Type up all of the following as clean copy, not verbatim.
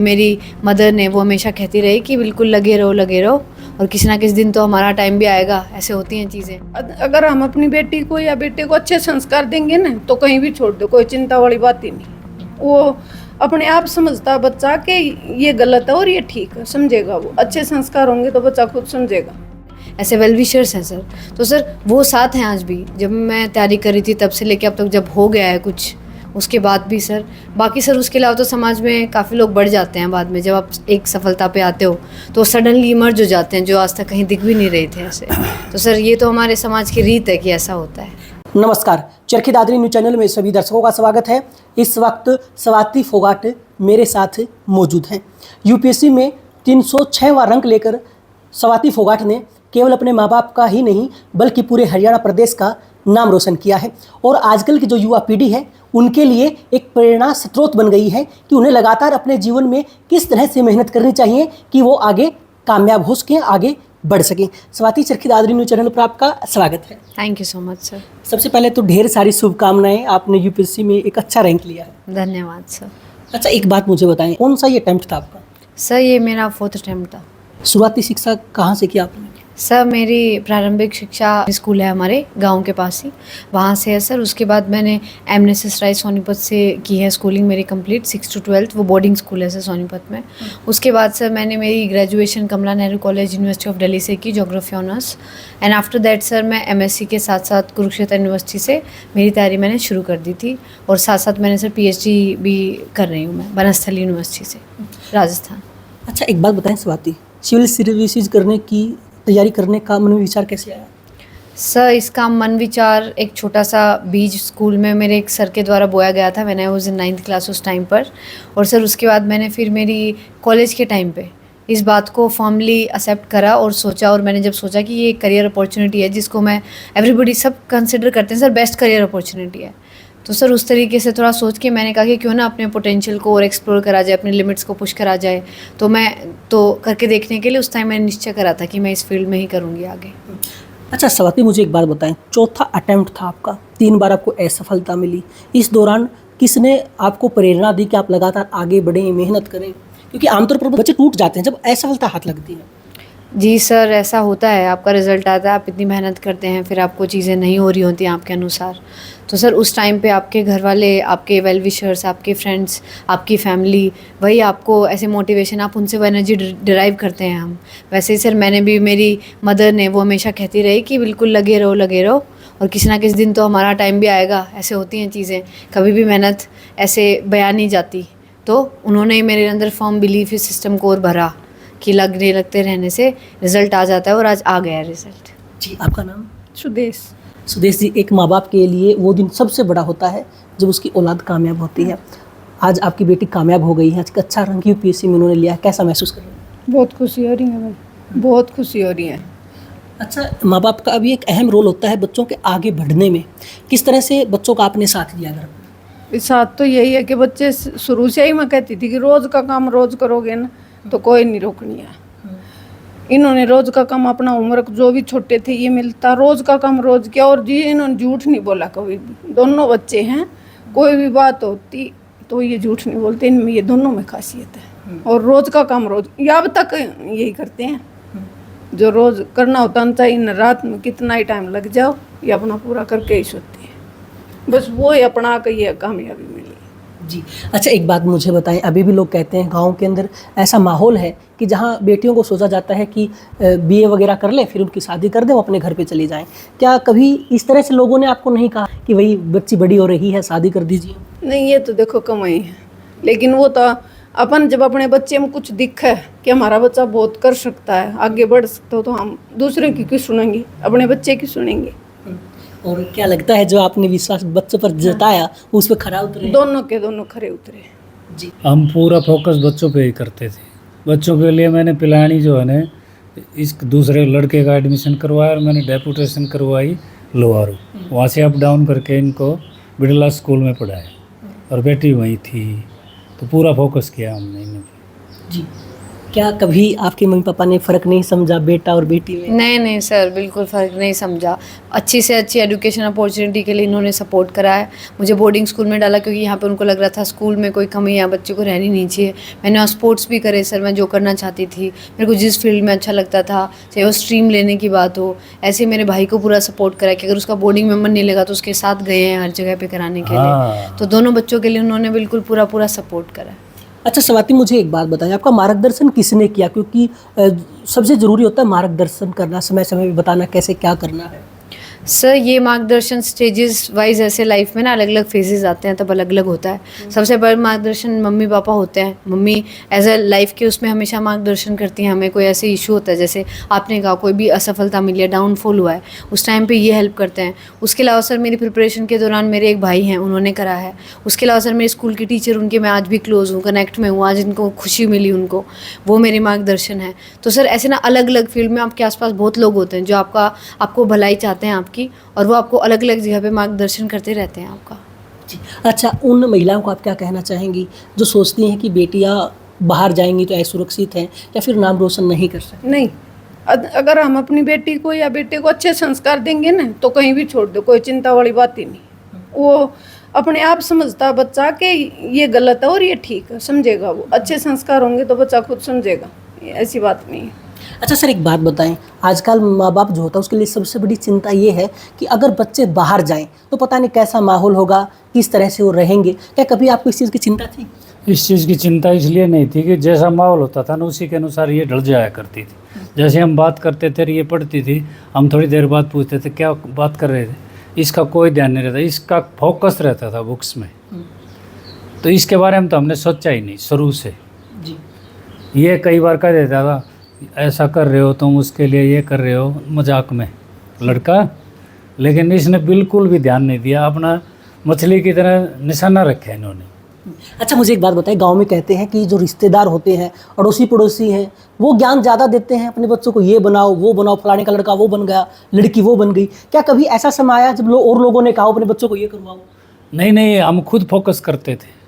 मेरी मदर ने वो हमेशा कहती रही कि बिल्कुल लगे रहो और किसी ना किसी दिन तो हमारा टाइम भी आएगा। ऐसे होती हैं चीज़ें। अगर हम अपनी बेटी को या बेटे को अच्छे संस्कार देंगे ना तो कहीं भी छोड़ दो, कोई चिंता वाली बात ही नहीं। वो अपने आप समझता बच्चा कि ये गलत है और ये ठीक है, समझेगा। वो अच्छे संस्कार होंगे तो बच्चा खुद समझेगा। ऐसे वेल विशर्स हैं सर, तो सर वो साथ हैं आज भी। जब मैं तैयारी कर रही थी तब से लेके अब तक जब हो गया है कुछ, उसके बाद भी सर बाकी सर उसके अलावा तो समाज में काफ़ी लोग बढ़ जाते हैं बाद में। जब आप एक सफलता पे आते हो तो सडनली इमर्ज हो जाते हैं जो आज तक कहीं दिख भी नहीं रहे थे ऐसे। तो सर ये तो हमारे समाज की रीत है कि ऐसा होता है। नमस्कार, चरखी दादरी न्यूज चैनल में सभी दर्शकों का स्वागत है। इस वक्त स्वाति फोगाट मेरे साथ मौजूद हैं। यूपीएससी में 306वां रैंक लेकर स्वाति फोगाट ने केवल अपने माँ बाप का ही नहीं बल्कि पूरे हरियाणा प्रदेश का नाम रोशन किया है और आजकल की जो युवा पीढ़ी है उनके लिए एक प्रेरणा स्रोत बन गई है कि उन्हें लगातार अपने जीवन में किस तरह से मेहनत करनी चाहिए कि वो आगे कामयाब हो सकें, आगे बढ़ सकें। स्वाति, चरखी दादरी न्यूज चैनल पर आपका स्वागत है। Thank you so much sir. सबसे पहले तो ढेर सारी शुभकामनाएं, आपने यूपीएससी में एक अच्छा रैंक लिया है। धन्यवाद सर। अच्छा, एक बात मुझे बताएं, कौन सा ये अटेम्प्ट था आपका? सर ये मेरा 4th अटेम्प्ट था। शुरुआती शिक्षा कहाँ से किया आपने? सर मेरी प्रारंभिक शिक्षा स्कूल है हमारे गांव के पास ही, वहाँ से है सर। उसके बाद मैंने एमएनएसएस राय सोनीपत से की है स्कूलिंग मेरी कंप्लीट 6 to 12। वो बोर्डिंग स्कूल है सर सोनीपत में। उसके बाद सर मैंने मेरी graduation Kamala Nehru college university of Delhi से की, geography honours. And after that sir मैं एमएससी के साथ साथ कुरुक्षेत्र यूनिवर्सिटी से मेरी तैयारी मैंने शुरू कर दी थी और साथ साथ मैंने सर पीएचडी भी कर रही हूँ मैं बनस्थल यूनिवर्सिटी से, राजस्थान। अच्छा, एक बात बताएं स्वाति, सिविल सर्विसेज करने की तैयारी करने का मन में विचार कैसे आया? सर इसका मन विचार एक छोटा सा बीज स्कूल में मेरे एक सर के द्वारा बोया गया था। मैंने वाज इन 9th क्लास उस टाइम पर। और सर उसके बाद मैंने फिर मेरी कॉलेज के टाइम पे इस बात को फॉर्मली एक्सेप्ट करा और सोचा। और मैंने जब सोचा कि ये एक करियर अपॉर्चुनिटी है जिसको मैं एवरीबडी सब कंसिडर करते हैं सर बेस्ट करियर अपॉर्चुनिटी है, तो सर उस तरीके से थोड़ा सोच के मैंने कहा कि क्यों ना अपने पोटेंशियल को और एक्सप्लोर करा जाए, अपने लिमिट्स को पुश करा जाए। तो मैं तो करके देखने के लिए उस टाइम मैंने निश्चय करा था कि मैं इस फील्ड में ही करूँगी आगे। अच्छा स्वाति, मुझे एक बात बताएं, चौथा अटेम्प्ट था आपका, 3 बार आपको असफलता मिली। इस दौरान किसने आपको प्रेरणा दी कि आप लगातार आगे बढ़ें, मेहनत करें? क्योंकि आमतौर पर बच्चे टूट जाते हैं जब असफलता हाथ लगती है। जी सर, ऐसा होता है। आपका रिज़ल्ट आता है, आप इतनी मेहनत करते हैं, फिर आपको चीज़ें नहीं हो रही होती आपके अनुसार। तो सर उस टाइम पे आपके घर वाले, आपके वेल विशर्स, आपके फ्रेंड्स, आपकी फैमिली, वही आपको ऐसे मोटिवेशन, आप उनसे वो एनर्जी डिराइव करते हैं हम। वैसे ही सर मैंने भी, मेरी मदर ने वो हमेशा कहती रही कि बिल्कुल लगे रहो और किसी ना किसी दिन तो हमारा टाइम भी आएगा। ऐसे होती हैं चीज़ें, कभी भी मेहनत ऐसे बयान नहीं जाती। तो उन्होंने ही मेरे अंदर फर्म बिलीफ इस सिस्टम को और भरा कि लगते रहने से रिजल्ट आ जाता है और आज आ गया रिजल्ट। जी, आपका नाम? सुदेश। सुदेश जी, एक माँ बाप के लिए वो दिन सबसे बड़ा होता है जब उसकी औलाद कामयाब होती है। आज आपकी बेटी कामयाब हो गई है, आज अच्छा रैंक यूपीएससी में उन्होंने लिया है, कैसा महसूस कर रहे हैं? बहुत खुशी हो रही है भाई, बहुत खुशी हो रही है। अच्छा, माँ बाप का अभी एक अहम रोल होता है बच्चों के आगे बढ़ने में। किस तरह से बच्चों का आपने साथ दिया घर में? साथ तो यही है कि बच्चे शुरू से ही मैं कहती थी कि रोज़ का काम रोज़ करोगे ना तो कोई नहीं रोकनी है। इन्होंने रोज़ का काम अपना होमवर्क जो भी छोटे थे ये मिलता, रोज़ का काम रोज़ किया। और जी इन्होंने झूठ नहीं बोला कभी भी। दोनों बच्चे हैं, कोई भी बात होती तो ये झूठ नहीं बोलते। इनमें ये दोनों में खासियत है। और रोज़ का काम रोज़, या अब तक यही करते हैं जो रोज़ करना होता है। इन रात में कितना ही टाइम लग जाओ ये अपना पूरा करके ही सोते हैं। बस वो ही अपना के ये कामयाबी मिली। जी। अच्छा, एक बात मुझे बताएं, अभी भी लोग कहते हैं गांव के अंदर ऐसा माहौल है कि जहां बेटियों को सोचा जाता है कि बीए वगैरह कर लें, फिर उनकी शादी कर दें, वो अपने घर पे चली जाएं। क्या कभी इस तरह से लोगों ने आपको नहीं कहा कि भाई बच्ची बड़ी हो रही है, शादी कर दीजिए? नहीं, ये तो देखो कमाई है, लेकिन वो तो अपन जब अपने बच्चे में कुछ दिखे कि हमारा बच्चा बहुत कर सकता है, आगे बढ़ सकता हो, तो हम दूसरे की क्यों सुनेंगे, अपने बच्चे की सुनेंगे। और क्या लगता है जो आपने विश्वास बच्चों पर जताया उस पर खरा उतरे? दोनों के दोनों खरे उतरे। जी। हम पूरा फोकस बच्चों पे ही करते थे। बच्चों के लिए मैंने पिलानी जो है ना, इस दूसरे लड़के का एडमिशन करवाया और मैंने डेपुटेशन करवाई लोहारू। वहाँ से अप डाउन करके इनको बिरला स्कूल में पढ़ाया और बेटी वहीं थी, तो पूरा फोकस किया हमने इन्हें। जी। क्या कभी आपके मम्मी पापा ने फ़र्क नहीं समझा बेटा और बेटी में? नहीं नहीं सर, बिल्कुल फ़र्क नहीं समझा। अच्छी से अच्छी एजुकेशन अपॉर्चुनिटी के लिए इन्होंने सपोर्ट करा है। मुझे बोर्डिंग स्कूल में डाला क्योंकि यहाँ पे उनको लग रहा था स्कूल में कोई कमी या बच्चे को रहनी नहीं चाहिए। मैंने वहाँ स्पोर्ट्स भी करे सर, मैं जो करना चाहती थी, मेरे को जिस फील्ड में अच्छा लगता था, चाहे वो स्ट्रीम लेने की बात हो। ऐसे ही मेरे भाई को पूरा सपोर्ट करा कि अगर उसका बोर्डिंग में मन नहीं लगा तो उसके साथ गए हैं हर जगह पे कराने के लिए। हाँ। तो दोनों बच्चों के लिए उन्होंने बिल्कुल पूरा सपोर्ट करा। अच्छा स्वाति, मुझे एक बात बताइए, आपका मार्गदर्शन किसने किया? क्योंकि सबसे ज़रूरी होता है मार्गदर्शन करना, समय समय पे बताना कैसे क्या करना है। सर ये मार्गदर्शन स्टेजेस वाइज ऐसे लाइफ में ना अलग अलग फेजेस आते हैं, तब अलग अलग होता है। सबसे बड़ा मार्गदर्शन मम्मी पापा होते हैं। मम्मी एज अ लाइफ के उसमें हमेशा मार्गदर्शन करती हैं। हमें कोई ऐसे इशू होता है, जैसे आपने कहा कोई भी असफलता मिली है, डाउनफॉल हुआ है, उस टाइम पे ये हेल्प करते हैं। उसके अलावा सर मेरी प्रिपरेशन के दौरान मेरे एक भाई हैं, उन्होंने करा है। उसके अलावा सर मेरे स्कूल के टीचर, उनके मैं आज भी क्लोज हूँ, कनेक्ट में हूँ। आज इनको खुशी मिली उनको, वो मेरे मार्गदर्शन है। तो सर ऐसे ना अलग अलग फील्ड में आपके आसपास बहुत लोग होते हैं जो आपको भलाई चाहते हैं आपकी, और वो आपको अलग अलग जगह पे मार्गदर्शन करते रहते हैं आपका। जी। अच्छा, उन महिलाओं को आप क्या कहना चाहेंगी जो सोचती हैं कि बेटियां बाहर जाएंगी तो असुरक्षित हैं या फिर नाम रोशन नहीं कर सकती? नहीं, अगर हम अपनी बेटी को या बेटे को अच्छे संस्कार देंगे ना तो कहीं भी छोड़ दो, कोई चिंता वाली बात ही नहीं। वो अपने आप समझता है बच्चा कि ये गलत है और ये ठीक है, समझेगा। वो अच्छे संस्कार होंगे तो बच्चा खुद समझेगा, ऐसी बात नहीं है। अच्छा सर, एक बात बताएं, आजकल माँ बाप जो होता है उसके लिए सबसे बड़ी चिंता ये है कि अगर बच्चे बाहर जाएं तो पता नहीं कैसा माहौल होगा, किस तरह से वो रहेंगे। क्या कभी आपको इस चीज़ की चिंता थी? इस चीज़ की चिंता इसलिए नहीं थी कि जैसा माहौल होता था ना उसी के अनुसार ये ढल जाया करती थी। जैसे हम बात करते थे, ये पढ़ती थी, हम थोड़ी देर बाद पूछते थे क्या बात कर रहे थे, इसका कोई ध्यान नहीं रहता, इसका फोकस रहता था बुक्स में। तो इसके बारे में तो हमने सोचा ही नहीं शुरू से। जी। ये कई बार कह देता था ऐसा कर रहे हो तुम, उसके लिए ये कर रहे हो, मजाक में लड़का। लेकिन इसने बिल्कुल भी ध्यान नहीं दिया, अपना मछली की तरह निशाना रखा इन्होंने। अच्छा मुझे एक बात बताएं, गांव में कहते हैं कि जो रिश्तेदार होते हैं, अड़ोसी पड़ोसी हैं, वो ज्ञान ज़्यादा देते हैं अपने बच्चों को, ये बनाओ वो बनाओ, फलाने का लड़का वो बन गया, लड़की वो बन गई। क्या कभी ऐसा समय आया जब और लोगों ने कहा अपने बच्चों को ये करवाओ? नहीं, हम खुद फोकस करते थे।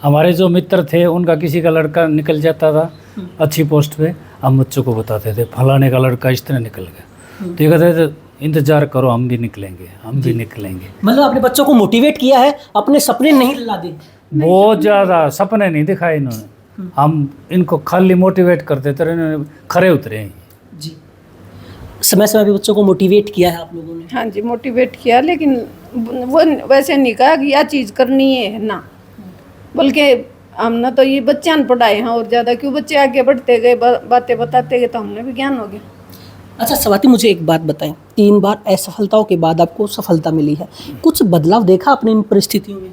हमारे जो मित्र थे उनका किसी का लड़का निकल जाता था अच्छी पोस्ट पे, हम बच्चों को बताते थे फलाने का लड़का इस तरह निकल गया। तो ये कहते थे इंतजार करो, हम भी निकलेंगे, हम भी निकलेंगे। मतलब अपने बच्चों को मोटिवेट किया है, अपने सपने नहीं ला दी। बहुत ज़्यादा सपने नहीं दिखाए इन्होंने, हम इनको खाली मोटिवेट करते थे, इन्होंने खरे उतरे हैं। जी। समय समय पे बच्चों को मोटिवेट किया है आप लोगों ने? हाँ जी, मोटिवेट किया, लेकिन वो वैसे नहीं कहा कि यह चीज़ करनी है ना, बल्कि हमने तो ये बच्चे पढ़ाए हैं और ज़्यादा क्यों, बच्चे आगे बढ़ते गए, बातें बताते गए तो हमने भी ज्ञान हो गया। अच्छा स्वाति, मुझे एक बात बताएं, 3 बार असफलताओं के बाद आपको सफलता मिली है, कुछ बदलाव देखा आपने इन परिस्थितियों में?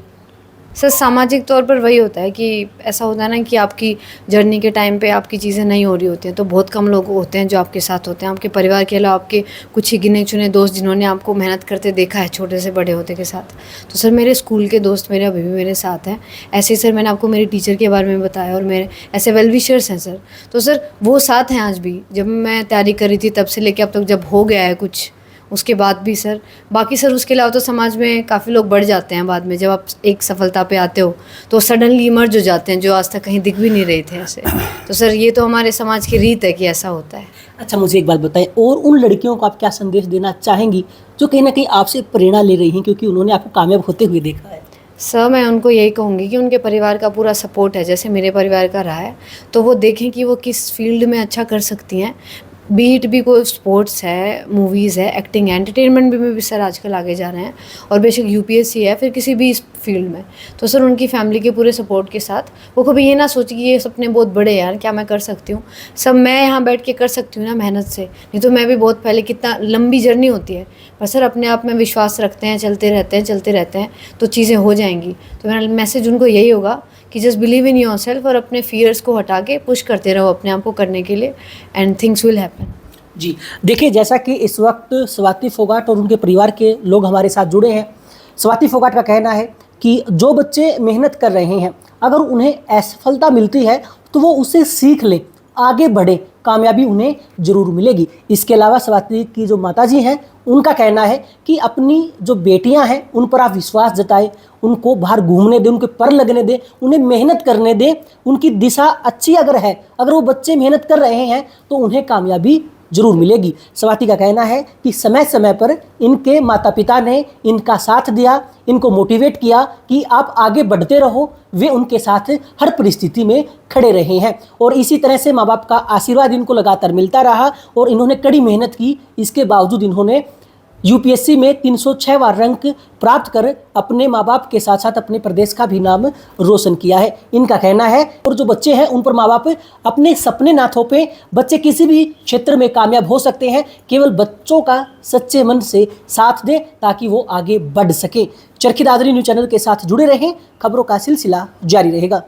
सर सामाजिक तौर पर वही होता है कि ऐसा होता है ना कि आपकी जर्नी के टाइम पे आपकी चीज़ें नहीं हो रही होती हैं, तो बहुत कम लोग होते हैं जो आपके साथ होते हैं। आपके परिवार के अलावा आपके कुछ ही गिने चुने दोस्त जिन्होंने आपको मेहनत करते देखा है छोटे से बड़े होते के साथ। तो सर मेरे स्कूल के दोस्त मेरे अभी भी मेरे साथ हैं। ऐसे ही सर मैंने आपको मेरे टीचर के बारे में बताया, और मेरे ऐसे वेल विशर्स हैं सर। तो सर वो साथ हैं आज भी, जब मैं तैयारी कर रही थी तब से लेके अब तक जब हो गया है कुछ, उसके बाद भी सर। बाकी सर उसके अलावा तो समाज में काफ़ी लोग बढ़ जाते हैं बाद में, जब आप एक सफलता पे आते हो तो सडनली इमर्ज हो जाते हैं जो आज तक कहीं दिख भी नहीं रहे थे ऐसे। तो सर ये तो हमारे समाज की रीत है कि ऐसा होता है। अच्छा मुझे एक बात बताएं, और उन लड़कियों को आप क्या संदेश देना चाहेंगी जो कहीं ना कहीं आपसे प्रेरणा ले रही हैं, क्योंकि उन्होंने आपको कामयाब होते हुए देखा है? सर मैं उनको यही कहूँगी कि उनके परिवार का पूरा सपोर्ट है, जैसे मेरे परिवार का रहा है, तो वो देखें कि वो किस फील्ड में अच्छा कर सकती हैं। बीट भी कोई स्पोर्ट्स है, मूवीज़ है, एक्टिंग है, एंटरटेनमेंट में भी सर आजकल आगे जा रहे हैं, और बेशक यूपीएससी है, फिर किसी भी फील्ड में। तो सर उनकी फैमिली के पूरे सपोर्ट के साथ वो कभी ये ना सोचे कि ये सपने बहुत बड़े हैं यार, क्या मैं कर सकती हूँ। सब मैं यहाँ बैठ के कर सकती हूँ ना मेहनत से, नहीं तो मैं भी बहुत पहले, कितना लंबी जर्नी होती है, पर सर अपने आप में विश्वास रखते हैं, चलते रहते हैं तो चीज़ें हो जाएंगी। तो मेरा मैसेज उनको यही होगा कि just believe in your self, और अपने फियर्स को हटा के पुश करते रहो अपने आप को करने के लिए, एंड थिंग्स विल हैपन। जी देखिए, जैसा कि इस वक्त स्वाति फोगाट और उनके परिवार के लोग हमारे साथ जुड़े हैं। स्वाति फोगाट का कहना है कि जो बच्चे मेहनत कर रहे हैं, अगर उन्हें असफलता मिलती है तो वो उसे सीख लें आगे बढ़े, कामयाबी उन्हें जरूर मिलेगी। इसके अलावा स्वाति की जो माताजी हैं उनका कहना है कि अपनी जो बेटियां हैं उन पर आप विश्वास जताएं, उनको बाहर घूमने दें, उनके पर लगने दें, उन्हें मेहनत करने दें। उनकी दिशा अच्छी अगर है, अगर वो बच्चे मेहनत कर रहे हैं तो उन्हें कामयाबी जरूर मिलेगी। स्वाति का कहना है कि समय समय पर इनके माता पिता ने इनका साथ दिया, इनको मोटिवेट किया कि आप आगे बढ़ते रहो। वे उनके साथ हर परिस्थिति में खड़े रहे हैं और इसी तरह से माँ बाप का आशीर्वाद इनको लगातार मिलता रहा और इन्होंने कड़ी मेहनत की। इसके बावजूद इन्होंने यूपीएससी में 306वां रैंक प्राप्त कर अपने माँ बाप के साथ साथ अपने प्रदेश का भी नाम रोशन किया है। इनका कहना है और जो बच्चे हैं उन पर माँ बाप अपने सपने ना थोपे। बच्चे किसी भी क्षेत्र में कामयाब हो सकते हैं, केवल बच्चों का सच्चे मन से साथ दें ताकि वो आगे बढ़ सके। चरखी दादरी न्यूज़ चैनल के साथ जुड़े रहें, खबरों का सिलसिला जारी रहेगा।